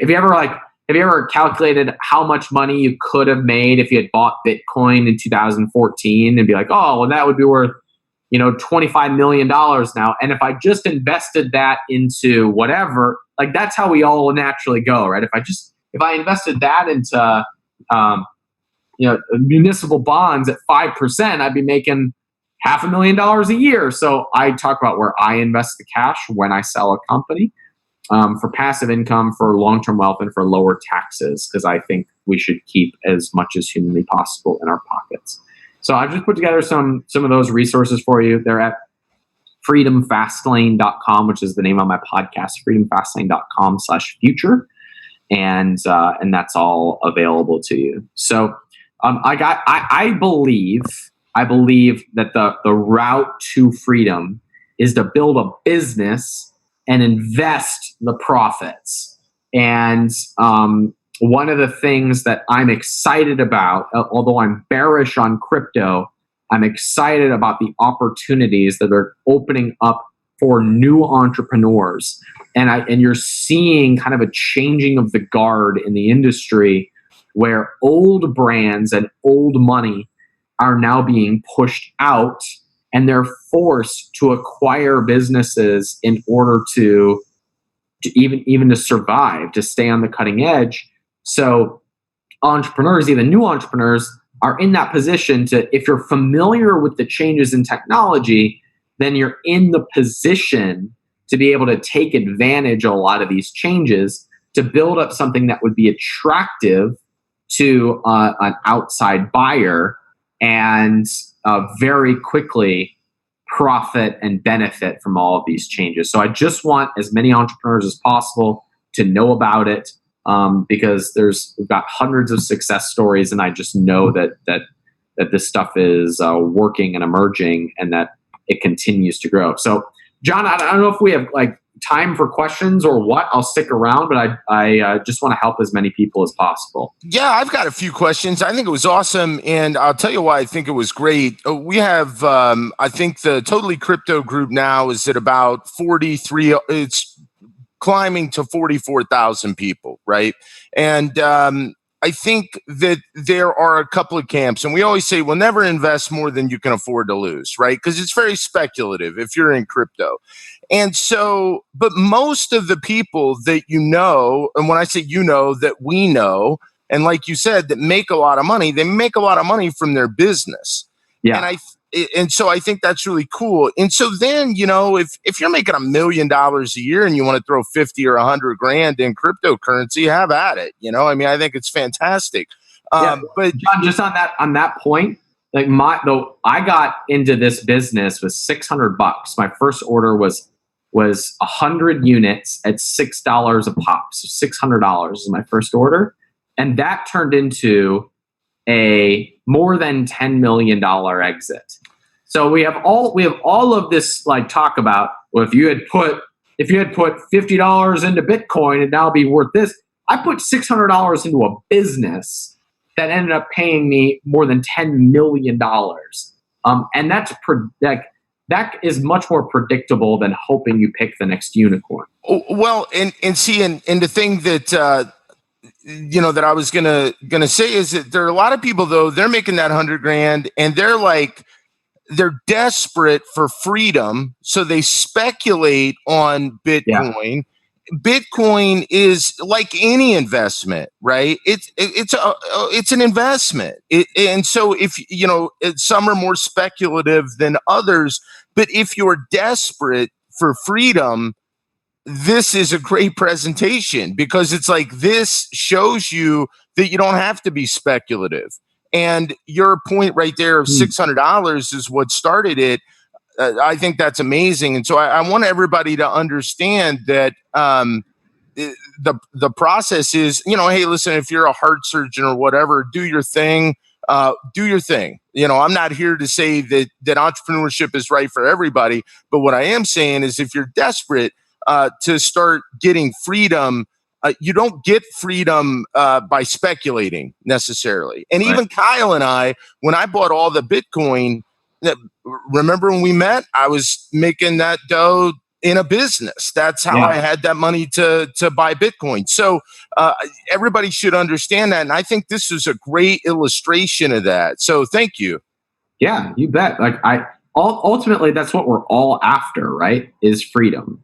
you ever calculated how much money you could have made if you had bought Bitcoin in 2014 and be like, oh, well, that would be worth, $25 million now. And if I just invested that into whatever, that's how we all naturally go, right? If I invested that into, municipal bonds at 5%, I'd be making $500,000 a year. So I talk about where I invest the cash when I sell a company, for passive income, for long-term wealth, and for lower taxes, because I think we should keep as much as humanly possible in our pockets. So I've just put together some of those resources for you. They're at freedomfastlane.com, which is the name of my podcast, freedomfastlane.com/future. And that's all available to you. So I believe that the route to freedom is to build a business and invest the profits. And one of the things that I'm excited about, although I'm bearish on crypto, I'm excited about the opportunities that are opening up for new entrepreneurs. And you're seeing kind of a changing of the guard in the industry where old brands and old money are now being pushed out, and they're forced to acquire businesses in order to even to survive, to stay on the cutting edge. So entrepreneurs, even new entrepreneurs, are in that position to, if you're familiar with the changes in technology, then you're in the position to be able to take advantage of a lot of these changes to build up something that would be attractive to an outside buyer, and very quickly profit and benefit from all of these changes. So I just want as many entrepreneurs as possible to know about it, because we've got hundreds of success stories, and I just know that this stuff is working and emerging, and that it continues to grow. So John, I don't know if we have like time for questions or what. I'll stick around, but I just want to help as many people as possible. Yeah, I've got a few questions. I think it was awesome, and I'll tell you why I think it was great. We have, I think the Totally Crypto group now is at about 43. It's climbing to 44,000 people, right? And I think that there are a couple of camps, and we always say we'll never invest more than you can afford to lose, right? Because it's very speculative if you're in crypto. And so, but most of the people that you know, and when I say you know, that we know, and like you said, that make a lot of money, they make a lot of money from their business. Yeah. And so I think that's really cool. And so then, you know, if you're making $1 million a year and you want to throw 50 or 100 grand in cryptocurrency, have at it. You know, I mean, I think it's fantastic. Yeah. But John, just on that point, like I got into this business with $600. My first order was 100 units at $6 a pop. So $600 is my first order. And that turned into a more than $10 million exit. So we have all of this like talk about, well, if you had put $50 into Bitcoin, it'd now be worth this. I put $600 into a business that ended up paying me more than $10 million. And that is much more predictable than hoping you pick the next unicorn. Well, and the thing that you know that I was gonna say is that there are a lot of people though, they're making that 100 grand and they're desperate for freedom, so they speculate on Bitcoin. Yeah. Bitcoin is like any investment, right? It's an investment, and so if you know, some are more speculative than others. But if you're desperate for freedom, this is a great presentation because it's like this shows you that you don't have to be speculative. And your point right there of $600 is what started it. I think that's amazing. And so I want everybody to understand that the process is, you know, hey, listen, if you're a heart surgeon or whatever, do your thing. Do your thing. You know, I'm not here to say that entrepreneurship is right for everybody. But what I am saying is if you're desperate to start getting freedom, you don't get freedom by speculating necessarily. And even Kyle and I, when I bought all the Bitcoin, remember when we met, I was making that dough in a business. That's how I had that money to buy Bitcoin. So everybody should understand that. And I think this is a great illustration of that. So thank you. Yeah, you bet. Like ultimately, that's what we're all after, right? Is freedom.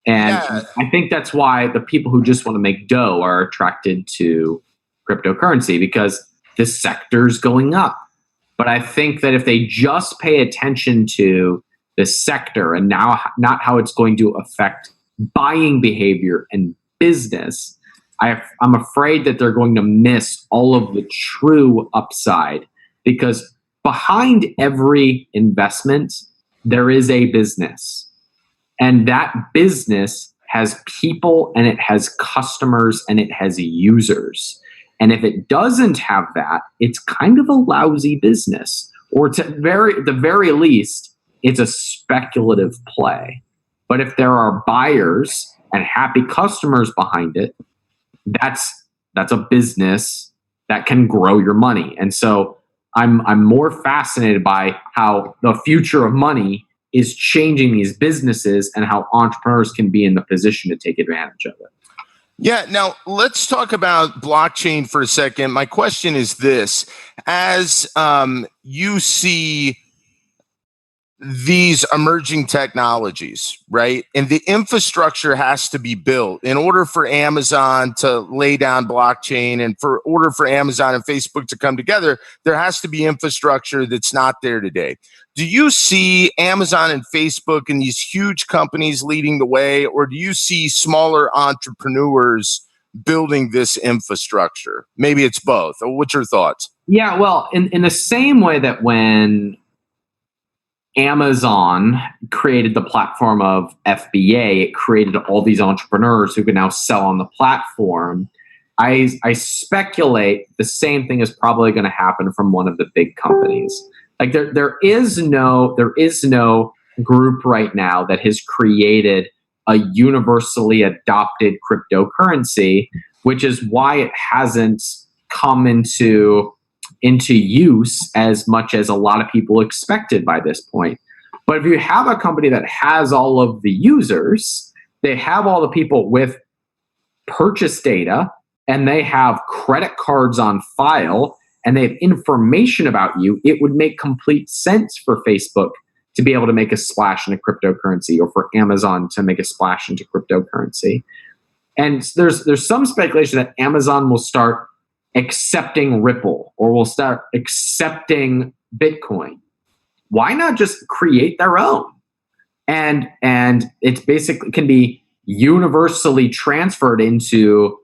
And I think that's why the people who just want to make dough are attracted to cryptocurrency because this sector's going up. But I think that if they just pay attention to the sector and now not how it's going to affect buying behavior and business, I'm afraid that they're going to miss all of the true upside because behind every investment, there is a business. And that business has people and it has customers and it has users. And if it doesn't have that, it's kind of a lousy business. Or at the very least, it's a speculative play. But if there are buyers and happy customers behind it, that's a business that can grow your money. And so I'm more fascinated by how the future of money is changing these businesses and how entrepreneurs can be in the position to take advantage of it. Yeah. Now let's talk about blockchain for a second. My question is this: as you see these emerging technologies, right? And the infrastructure has to be built in order for Amazon to lay down blockchain and for order for Amazon and Facebook to come together, there has to be infrastructure that's not there today. Do you see Amazon and Facebook and these huge companies leading the way, or do you see smaller entrepreneurs building this infrastructure? Maybe it's both. What's your thoughts? Yeah, well, in the same way that when Amazon created the platform of FBA, it created all these entrepreneurs who can now sell on the platform. I speculate the same thing is probably going to happen from one of the big companies. Like there is no group right now that has created a universally adopted cryptocurrency, which is why it hasn't come into use as much as a lot of people expected by this point. But if you have a company that has all of the users, they have all the people with purchase data, and they have credit cards on file, and they have information about you, it would make complete sense for Facebook to be able to make a splash into cryptocurrency, or for Amazon to make a splash into cryptocurrency. And there's some speculation that Amazon will start accepting Ripple, or will start accepting Bitcoin. Why not just create their own? And it basically can be universally transferred into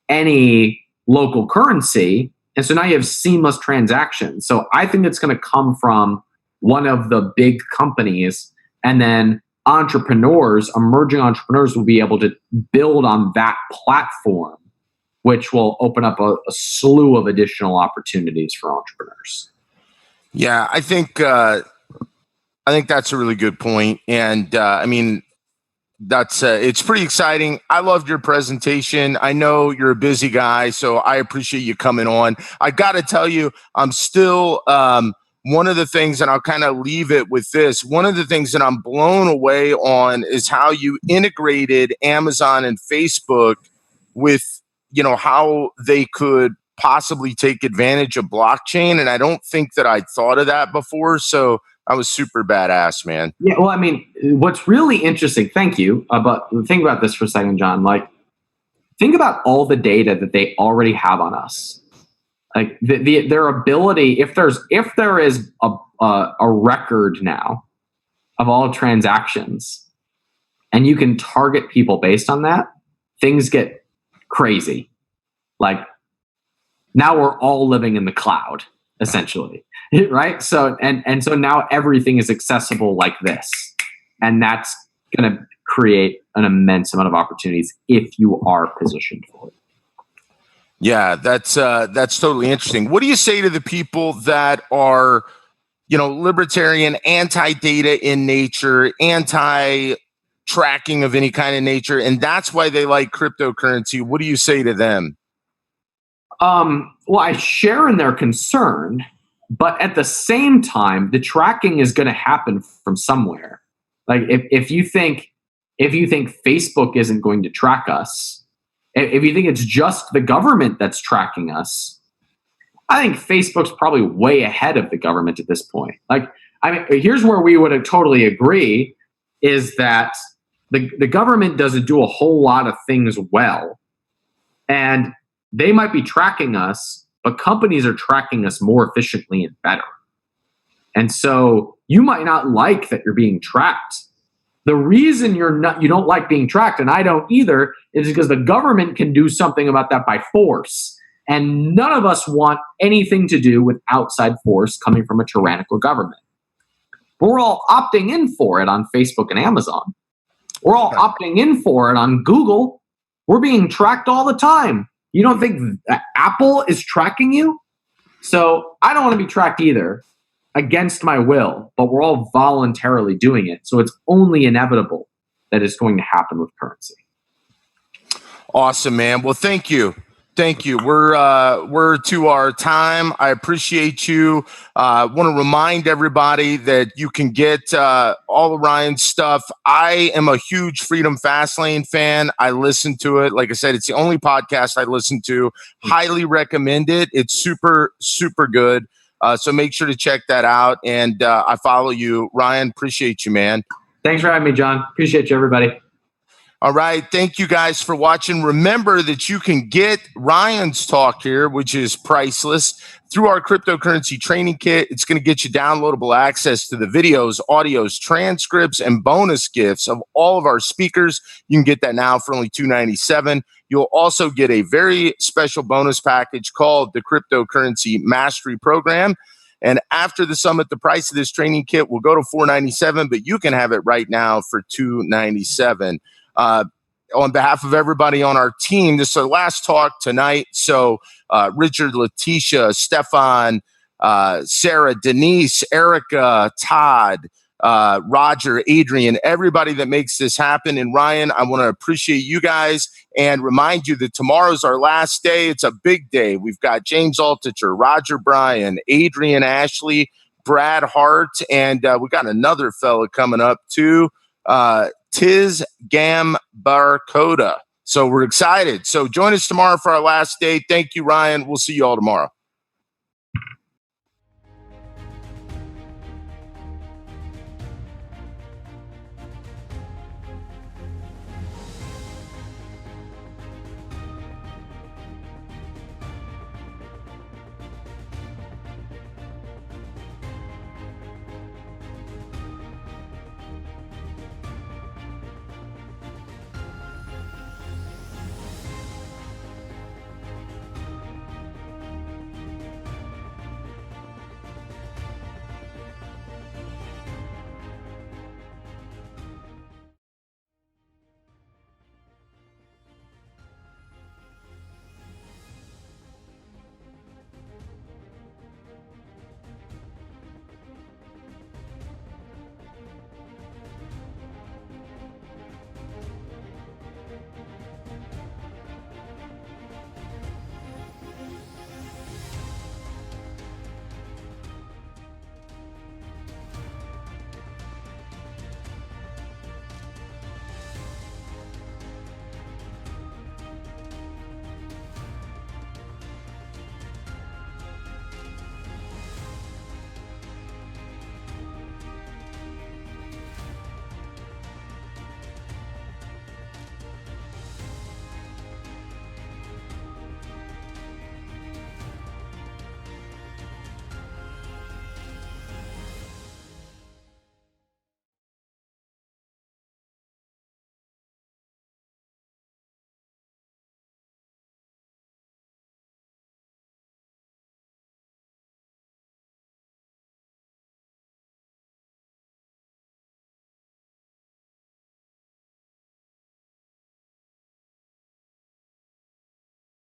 any local currency. And so now you have seamless transactions. So I think it's going to come from one of the big companies, and then emerging entrepreneurs will be able to build on that platform, which will open up a slew of additional opportunities for entrepreneurs. Yeah, I think that's a really good point. And I mean, that's it's pretty exciting. I loved your presentation. I know you're a busy guy, so I appreciate you coming on. I got to tell you, I'm still one of the things, and I'll kind of leave it with this. One of the things that I'm blown away on is how you integrated Amazon and Facebook with, how they could possibly take advantage of blockchain. And I don't think that I'd thought of that before. So I was super badass, man. Yeah, well, I mean, what's really interesting, thank you, but think about this for a second, John. Like, think about all the data that they already have on us. Like their ability, if there is a record now of all transactions, and you can target people based on that, things get crazy. Like, now we're all living in the cloud, essentially. Right? So and so now everything is accessible like this. And that's going to create an immense amount of opportunities if you are positioned for it. Yeah, that's totally interesting. What do you say to the people that are, libertarian, anti-data in nature, anti-tracking of any kind of nature, and that's why they like cryptocurrency? What do you say to them? Well, I share in their concern, but at the same time, the tracking is going to happen from somewhere. Like if you think Facebook isn't going to track us, if you think it's just the government that's tracking us, I think Facebook's probably way ahead of the government at this point. Like, I mean, here's where we would have totally agree, is that the government doesn't do a whole lot of things well, and they might be tracking us, but companies are tracking us more efficiently and better. And so you might not like that you're being tracked. The reason you don't like being tracked, and I don't either, is because the government can do something about that by force. And none of us want anything to do with outside force coming from a tyrannical government. But we're all opting in for it on Facebook and Amazon. We're all opting in for it on Google. We're being tracked all the time. You don't think Apple is tracking you? So I don't want to be tracked either, against my will, but we're all voluntarily doing it. So it's only inevitable that it's going to happen with currency. Awesome, man. Well, thank you. Thank you. We're to our time. I appreciate you. Want to remind everybody that you can get all of Ryan's stuff. I am a huge Freedom Fastlane fan. I listen to it. Like I said, it's the only podcast I listen to. Highly recommend it. It's super, super good. So make sure to check that out. And I follow you. Ryan, appreciate you, man. Thanks for having me, John. Appreciate you, everybody. All right. Thank you guys for watching. Remember that you can get Ryan's talk here, which is priceless, through our cryptocurrency training kit. It's going to get you downloadable access to the videos, audios, transcripts, and bonus gifts of all of our speakers. You can get that now for only $297. You'll also get a very special bonus package called the Cryptocurrency Mastery Program. And after the summit, the price of this training kit will go to $497, but you can have it right now for $297. On behalf of everybody on our team, this is our last talk tonight. So Richard, Letitia, Stefan, Sarah, Denise, Erica, Todd, Roger, Adrian, everybody that makes this happen. And Ryan, I want to appreciate you guys and remind you that tomorrow's our last day. It's a big day. We've got James Altucher, Roger Bryan, Adrian Ashley, Brad Hart, and we got another fella coming up too, Tiz Gambarcoda. So we're excited. So join us tomorrow for our last day. Thank you, Ryan. We'll see you all tomorrow.